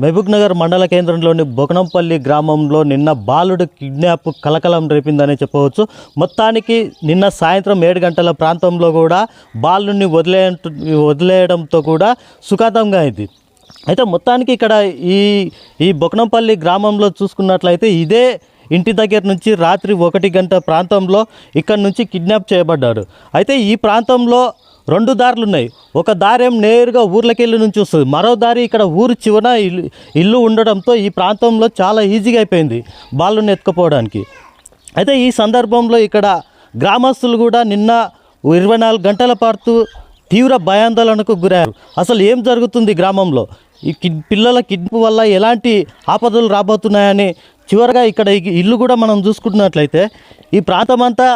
మహబూబ్నగర్ మండల కేంద్రంలోని బొకనంపల్లి గ్రామంలో నిన్న బాలుడు కిడ్నాప్ కలకలం రేపిందని చెప్పవచ్చు. మొత్తానికి నిన్న సాయంత్రం 7 గంటల ప్రాంతంలో కూడా బాలుడిని వదిలేయడంతో కూడా సుఖాంతంగా అయింది. అయితే మొత్తానికి ఇక్కడ ఈ బొకనంపల్లి గ్రామంలో చూసుకున్నట్లయితే ఇదే ఇంటి దగ్గర నుంచి రాత్రి 1 గంట ప్రాంతంలో ఇక్కడ నుంచి కిడ్నాప్ చేయబడ్డాడు. అయితే ఈ ప్రాంతంలో 2 దారులు ఉన్నాయి. ఒక దారి ఏం నేరుగా ఊర్లకెళ్ళి నుంచి వస్తుంది, మరో దారి ఇక్కడ ఊరు చివర ఇల్లు ఉండడంతో ఈ ప్రాంతంలో చాలా ఈజీగా అయిపోయింది బాలుని ఎత్తుకుపోవడానికి. అయితే ఈ సందర్భంలో ఇక్కడ గ్రామస్తులు కూడా నిన్న 24 గంటల పాటు తీవ్ర భయాందోళనకు గురయ్యారు. అసలు ఏం జరుగుతుంది గ్రామంలో, ఈ పిల్లల కిడ్నాప్ వల్ల ఎలాంటి ఆపదలు రాబోతున్నాయని. చివరిగా ఇక్కడ ఇల్లు కూడా మనం చూసుకుంటున్నట్లయితే ఈ ప్రాంతం అంతా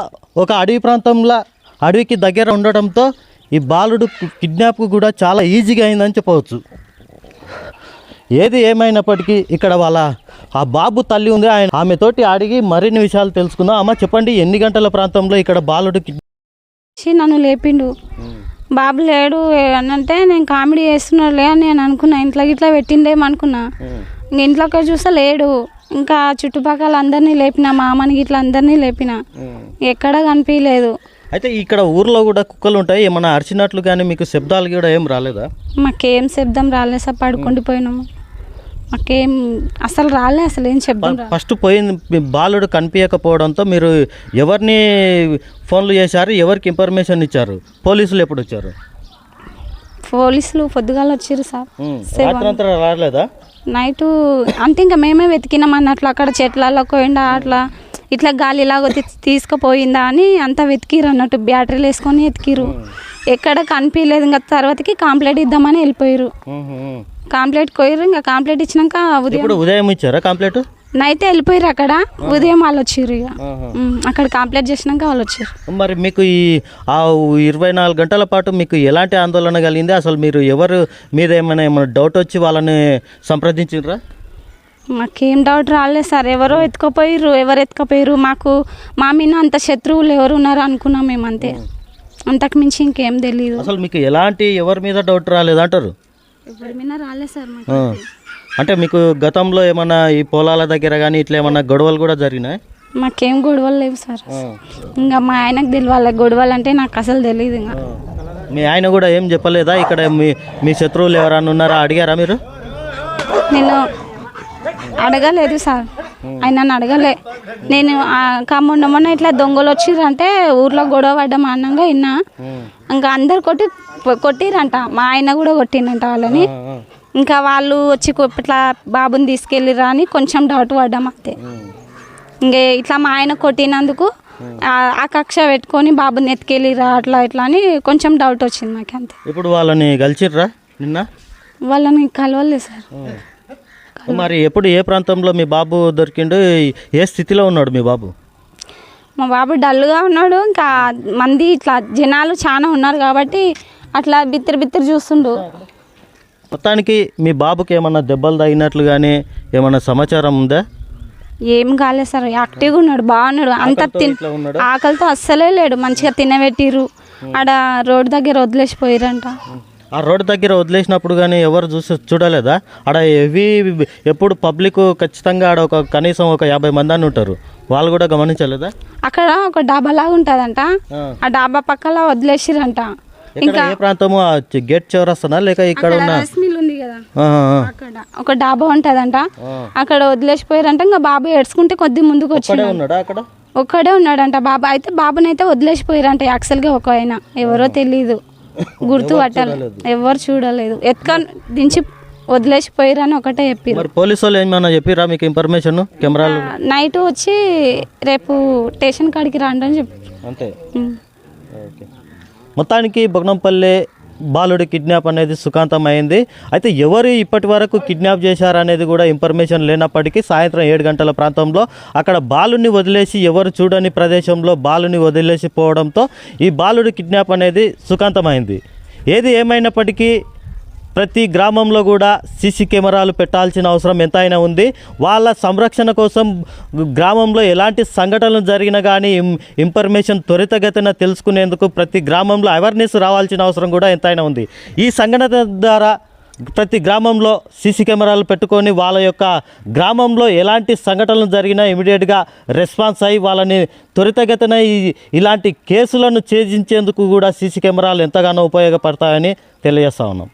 ఒక అడవి ప్రాంతంలో అడవికి దగ్గర ఉండడంతో ఈ బాలుడు కిడ్నాప్ కూడా చాలా ఈజీగా అయిందని చెప్పవచ్చు. ఏది ఏమైనప్పటికీ ఇక్కడ ఆ బాబు తల్లి ఉంది, ఆమెతోటి అడిగి మరిన్ని విషయాలు తెలుసుకుందాం. అమ్మ చెప్పండి, ఎన్ని గంటల ప్రాంతంలో ఇక్కడ బాలుడు నన్ను లేపిండు, బాబు లేడు అని అంటే నేను కామెడీ చేస్తున్నాడులే అని నేను అనుకున్నా. ఇంట్లో ఇట్లా పెట్టిండేమనుకున్నా. ఇంక ఇంట్లోకి చూస్తే లేడు. ఇంకా చుట్టుపక్కల అందరినీ లేపిన, మా అమ్మని ఇట్లా అందరినీ లేపిన, ఎక్కడ కనిపించలేదు. అయితే ఇక్కడ ఊర్లో కూడా కుక్కలు ఉంటాయి, ఏమన్నా అరిచినట్లు కానీ మీకు శబ్దాలు కూడా ఏం రాలేదా? మాకేం శబ్దం రాలేదు సార్, పడుకుండి పోయినాము. మాకేం అసలు రాలే, అసలు ఏం శబ్దం. ఫస్ట్ పోయింది బాలుడు కనిపించకపోవడంతో మీరు ఎవరిని ఫోన్లు చేశారు, ఎవరికి ఇన్ఫర్మేషన్ ఇచ్చారు? పోలీసులు ఎప్పుడు వచ్చారు? పోలీసులు పొద్దుగాల వచ్చారు సార్. రాత్రంతా రాలేదా? నైటు అంతే, ఇంకా మేమే వెతికినాం అన్నట్లు. అక్కడ చెట్లలో పోయిండా అట్లా ఇట్లా గాలిలాగా తీసుకుపోయిందా అని అంతా వెతికిరు అన్నట్టు. బ్యాటరీలు వేసుకొని వెతికిరు, ఎక్కడ కనిపించలేదు. ఇంకా తర్వాతకి కాంప్లైంట్ ఇద్దామని వెళ్ళిపోయారు. కాంప్లైంట్ పోయారు. ఇంకా కాంప్లైంట్ ఇచ్చినాక ఉదయం ఇచ్చారా కాంప్లైంట్? నైట్ వెళ్ళిపోయారు అక్కడ, ఉదయం వాళ్ళు వచ్చారు. ఇక అక్కడ కంప్లైంట్ చేసినాక వాళ్ళు వచ్చారు. మరి మీకు ఈ 24 గంటల పాటు మీకు ఎలాంటి ఆందోళన కలిగింది? అసలు మీరు ఎవరు మీద ఏమైనా డౌట్ వచ్చి వాళ్ళని సంప్రదించారా? మాకేం డౌట్ రాలేదు సార్. ఎవరు ఎత్తుకపోయారు. మా మీద అంత శత్రువులు ఎవరు ఉన్నారు అనుకున్నాం మేము, అంతే. అంతకు మించి ఇంకేం తెలియదు. అసలు మీకు ఎవరి మీద డౌట్ రాలేదు అంటారు? ఎవరి మీద రాలేదు సార్. అంటే మీకు గతంలో ఏమన్నా ఈ పొలాల దగ్గర కానీ ఇట్లా ఏమన్నా గొడవలు కూడా జరిగినాయి? మాకేం గొడవలు లేవు సార్. ఇంకా మా ఆయనకు తెలియాలి గొడవలు అంటే, నాకు అసలు తెలియదు. ఇంకా మీ ఆయన కూడా ఏం చెప్పలేదా? ఇక్కడ మీ శత్రువులు ఎవరన్నా ఉన్నారా అడిగారా మీరు? నేను అడగలేదు సార్, ఆయన నన్ను అడగలే. నేను మొన్న ఇట్లా దొంగలు వచ్చిర్రంటే ఊర్లో గొడవ పడ్డం అన్నంగా విన్నా. ఇంకా అందరు కొట్టిరంట, మా ఆయన కూడా కొట్టిండంట వాళ్ళని. ఇంకా వాళ్ళు వచ్చి ఇట్లా బాబుని తీసుకెళ్ళిరా అని కొంచెం డౌట్ పడ్డాం అంతే. ఇంకే ఇట్లా మా ఆయన కొట్టినందుకు ఆ కక్ష పెట్టుకొని బాబుని ఎత్తుకెళ్ళిరా అట్లా ఇట్లా అని కొంచెం డౌట్ వచ్చింది మాకు, అంతే. ఇప్పుడు వాళ్ళని కలిసిర్రా నిన్న? వాళ్ళని కలవలేదు సార్. మరి ఎప్పుడు ఏ ప్రాంతంలో మీ బాబు దొరికిండు? ఏ స్థితిలో ఉన్నాడు మీ బాబు? మా బాబు డల్గా ఉన్నాడు. ఇంకా మంది ఇట్లా జనాలు చాలా ఉన్నారు కాబట్టి అట్లా బిత్తర చూస్తుండు. మొత్తానికి మీ బాబుకి ఏమన్నా దెబ్బలు తగినట్లు కానీ ఏమన్నా సమాచారం ఉందా? ఏం కాలేదు సార్, యాక్టివ్గా ఉన్నాడు, బాగున్నాడు. అంత ఆకలితో అస్సలే లేడు. మంచిగా తినబెట్టిర్రు. ఆడ రోడ్డు దగ్గర వదిలేసిపోయారంట. ఆ రోడ్డు దగ్గర వదిలేసినప్పుడు కానీ ఎవరు చూడలేదా? ఆడ ఎప్పుడు పబ్లిక్ ఖచ్చితంగా ఆడ కనీసం ఒక 50 మంది అని ఉంటారు, వాళ్ళు కూడా గమనించలేదా? అక్కడ ఒక డాబా లాగా ఉంటదంట, ఆ డాబా పక్కల వదిలేసిరంట. ఇంకా ఏ ప్రాంతము? గేట్ చౌరస్తానా లేక ఇక్కడ ఉంది కదా, అక్కడ ఒక డాబా ఉంటదంట, అక్కడ వదిలేసిపోయారంట. ఇంకా బాబు ఏడ్చుకుంటే కొద్ది ముందుకు వచ్చి ఒక్కడే ఉన్నాడంట బాబు. అయితే బాబునైతే వదిలేసిపోయారంట యాక్చువల్గా. ఒక ఆయన ఎవరో తెలీదు, గుర్తు పట్టాలి, ఎవరు చూడలేదు. ఎత్తుకొని దించి వదిలేసిపోయారని ఒకటే చెప్పారు. పోలీసు వాళ్ళు ఏమన్నా చెప్పిరా మీకు ఇన్ఫర్మేషన్? కెమెరాలు నైట్ వచ్చి రేపు స్టేషన్ కాడికి రండి అని చెప్పారు, అంతే. మొత్తానికి బొకనంపల్లి బాలుడి కిడ్నాప్ అనేది సుఖాంతం అయింది. అయితే ఎవరు ఇప్పటి వరకు కిడ్నాప్ చేశారనేది కూడా ఇన్ఫర్మేషన్ లేనప్పటికీ సాయంత్రం 7 గంటల ప్రాంతంలో అక్కడ బాలుని వదిలేసి ఎవరు చూడని ప్రదేశంలో బాలుని వదిలేసి పోవడంతో ఈ బాలుడి కిడ్నాప్ అనేది సుఖాంతమైంది. ఏది ఏమైనప్పటికీ ప్రతి గ్రామంలో కూడా సీసీ కెమెరాలు పెట్టాల్సిన అవసరం ఎంతైనా ఉంది. వాళ్ళ సంరక్షణ కోసం గ్రామంలో ఎలాంటి సంఘటనలు జరిగినా కానీ ఇన్ఫర్మేషన్ త్వరితగతిన తెలుసుకునేందుకు ప్రతి గ్రామంలో అవేర్నెస్ రావాల్సిన అవసరం కూడా ఎంతైనా ఉంది. ఈ సంఘటన ద్వారా ప్రతి గ్రామంలో సీసీ కెమెరాలు పెట్టుకొని వాళ్ళ యొక్క గ్రామంలో ఎలాంటి సంఘటనలు జరిగినా ఇమీడియట్గా రెస్పాన్స్ అయ్యి వాళ్ళని త్వరితగతిన ఇలాంటి కేసులను ఛేదించేందుకు కూడా సీసీ కెమెరాలు ఎంతగానో ఉపయోగపడతాయని తెలియజేస్తా ఉన్నాం.